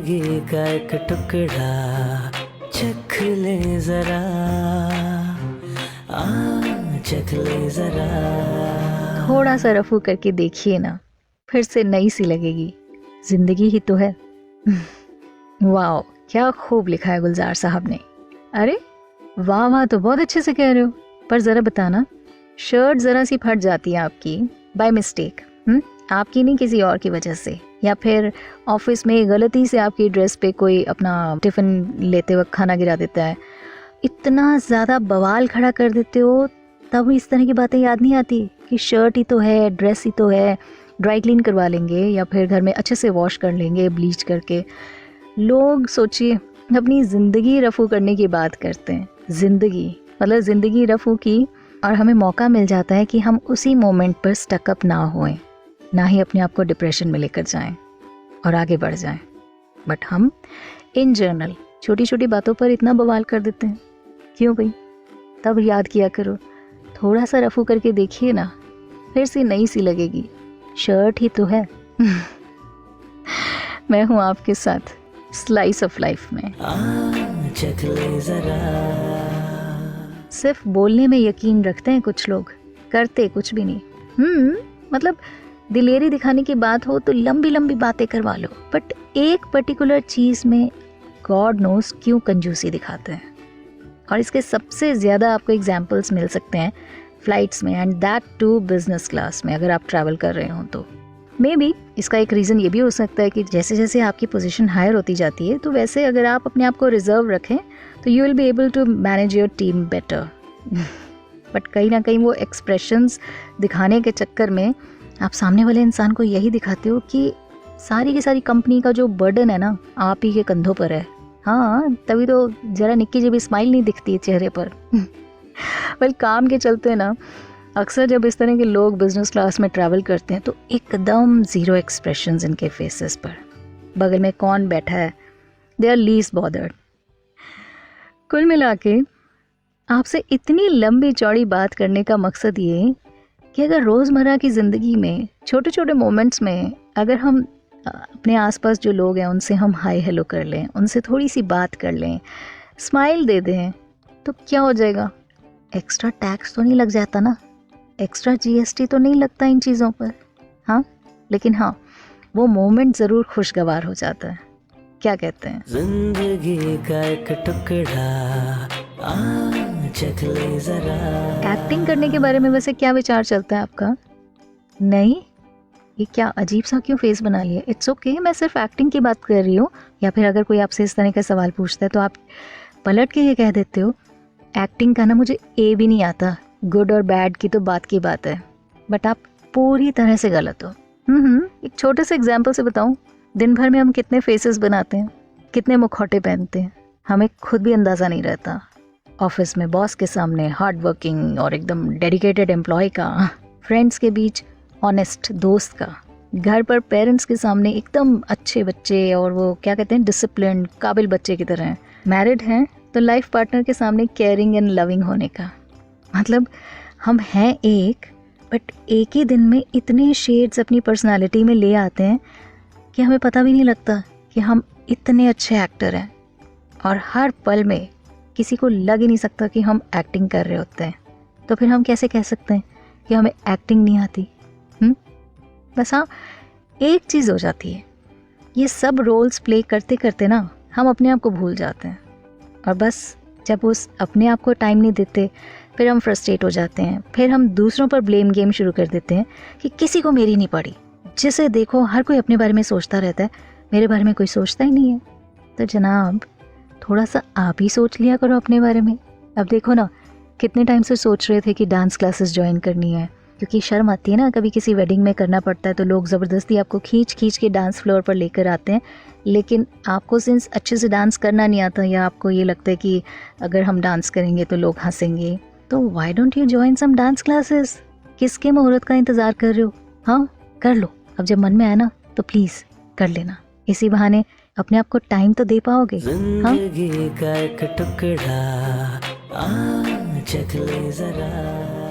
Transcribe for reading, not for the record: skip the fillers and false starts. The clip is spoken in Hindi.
जिंदगी का एक टुकड़ा चख ले जरा, चख ले जरा। थोड़ा सा रफू करके देखिए ना, फिर से नई सी लगेगी, जिंदगी ही तो है। वाह, क्या खूब लिखा है गुलजार साहब ने। अरे वाह वाह, तो बहुत अच्छे से कह रहे हो। पर जरा बताना, शर्ट जरा सी फट जाती है आपकी बाय मिस्टेक, आपकी नहीं किसी और की वजह से, या फिर ऑफिस में गलती से आपकी ड्रेस पे कोई अपना टिफिन लेते वक्त खाना गिरा देता है, इतना ज़्यादा बवाल खड़ा कर देते हो, तब इस तरह की बातें याद नहीं आती कि शर्ट ही तो है, ड्रेस ही तो है, ड्राई क्लीन करवा लेंगे या फिर घर में अच्छे से वॉश कर लेंगे ब्लीच करके। लोग सोचिए अपनी ज़िंदगी रफू करने की बात करते हैं, ज़िंदगी मतलब ज़िंदगी रफू की, और हमें मौका मिल जाता है कि हम उसी मोमेंट पर स्टकअप ना होएं, ना ही अपने आप को डिप्रेशन में लेकर जाएं और आगे बढ़ जाएं। बट हम इन जनरल छोटी छोटी बातों पर इतना बवाल कर देते हैं। क्यों भाई? तब याद किया करो, थोड़ा सा रफू करके देखिए ना, फिर से नई सी लगेगी, शर्ट ही तो है। मैं हूँ आपके साथ स्लाइस ऑफ लाइफ में। चख ले जरा। सिर्फ बोलने में यकीन रखते हैं कुछ लोग, करते कुछ भी नहीं। मतलब दिलेरी दिखाने की बात हो तो लंबी लंबी बातें करवा लो, बट एक पर्टिकुलर चीज़ में गॉड नोस क्यों कंजूसी दिखाते हैं। और इसके सबसे ज़्यादा आपको एग्जाम्पल्स मिल सकते हैं फ्लाइट्स में, and that too business class में अगर आप ट्रैवल कर रहे हो तो। मे बी इसका एक रीज़न ये भी हो सकता है कि जैसे जैसे आपकी पोजीशन हायर होती जाती है, तो वैसे अगर आप अपने आप को रिजर्व रखें तो you will be able to manage your team better. But कहीं ना कहीं वो एक्सप्रेशंस दिखाने के चक्कर में आप सामने वाले इंसान को यही दिखाते हो कि सारी की सारी कंपनी का जो बर्डन है ना, आप ही के कंधों पर है। हाँ, तभी तो ज़रा निक्की जी भी स्माइल नहीं दिखती है चेहरे पर। वेल, काम के चलते ना अक्सर जब इस तरह के लोग बिजनेस क्लास में ट्रैवल करते हैं तो एकदम ज़ीरो एक्सप्रेशंस इनके फेसेस पर। बगल में कौन बैठा है, दे आर लीस्ट बॉदर्ड। कुल मिला के आपसे इतनी लंबी चौड़ी बात करने का मकसद ये कि अगर रोज़मर्रा की ज़िंदगी में छोटे छोटे मोमेंट्स में अगर हम अपने आसपास जो लोग हैं उनसे हम हाय हेलो कर लें, उनसे थोड़ी सी बात कर लें, स्माइल दे दें, तो क्या हो जाएगा? एक्स्ट्रा टैक्स तो नहीं लग जाता ना, एक्स्ट्रा GST तो नहीं लगता इन चीज़ों पर। हाँ, लेकिन हाँ, वो मोमेंट ज़रूर खुशगवार हो जाता है। क्या कहते हैं? जिंदगी का एक टुकड़ा चख ले जरा। एक्टिंग करने के बारे में वैसे क्या विचार चलता है आपका? नहीं, ये क्या अजीब सा क्यों फेस बना लिया? इट्स ओके, मैं सिर्फ एक्टिंग की बात कर रही हूँ। या फिर अगर कोई आपसे इस तरह का सवाल पूछता है तो आप पलट के ये कह देते हो, एक्टिंग का ना मुझे ए भी नहीं आता, गुड और बैड की तो बात की बात है। बट आप पूरी तरह से गलत हो। एक छोटे से एग्जाम्पल से बताऊँ, दिन भर में हम कितने फेसेस बनाते हैं, कितने मुखौटे पहनते हैं, हमें खुद भी अंदाज़ा नहीं रहता। ऑफिस में बॉस के सामने हार्ड वर्किंग और एकदम डेडिकेटेड एम्प्लॉय का, फ्रेंड्स के बीच ऑनेस्ट दोस्त का, घर पर पेरेंट्स के सामने एकदम अच्छे बच्चे और वो क्या कहते हैं डिसिप्लिन काबिल बच्चे की तरह। मैरिड हैं तो लाइफ पार्टनर के सामने केयरिंग एंड लविंग होने का। मतलब हम हैं एक, बट एक ही दिन में इतने शेड्स अपनी पर्सनालिटी में ले आते हैं कि हमें पता भी नहीं लगता कि हम इतने अच्छे एक्टर हैं, और हर पल में किसी को लग ही नहीं सकता कि हम एक्टिंग कर रहे होते हैं। तो फिर हम कैसे कह सकते हैं कि हमें एक्टिंग नहीं आती? बस हाँ, एक चीज़ हो जाती है, ये सब रोल्स प्ले करते करते ना हम अपने आप को भूल जाते हैं, और बस जब उस अपने आप को टाइम नहीं देते फिर हम फ्रस्ट्रेट हो जाते हैं, फिर हम दूसरों पर ब्लेम गेम शुरू कर देते हैं कि किसी को मेरी नहीं पड़ी, जिसे देखो हर कोई अपने बारे में सोचता रहता है, मेरे बारे में कोई सोचता ही नहीं है। तो जनाब, थोड़ा सा आप ही सोच लिया करो अपने बारे में। अब देखो ना, कितने टाइम से सोच रहे थे कि डांस क्लासेस ज्वाइन करनी है, क्योंकि शर्म आती है ना, कभी किसी वेडिंग में करना पड़ता है तो लोग ज़बरदस्ती आपको खींच खींच के डांस फ्लोर पर लेकर आते हैं, लेकिन आपको सिंस अच्छे से डांस करना नहीं आता, या आपको ये लगता है कि अगर हम डांस करेंगे तो लोग हंसेंगे, तो why don't you join some dance classes? किसके मुहूर्त का इंतज़ार कर रहे हो? हाँ, कर लो। अब जब मन में आए ना तो प्लीज़ कर लेना, इसी बहाने अपने आप को टाइम तो दे पाओगे। हाँ, जिंदगी का एक टुकड़ा चख ले जरा।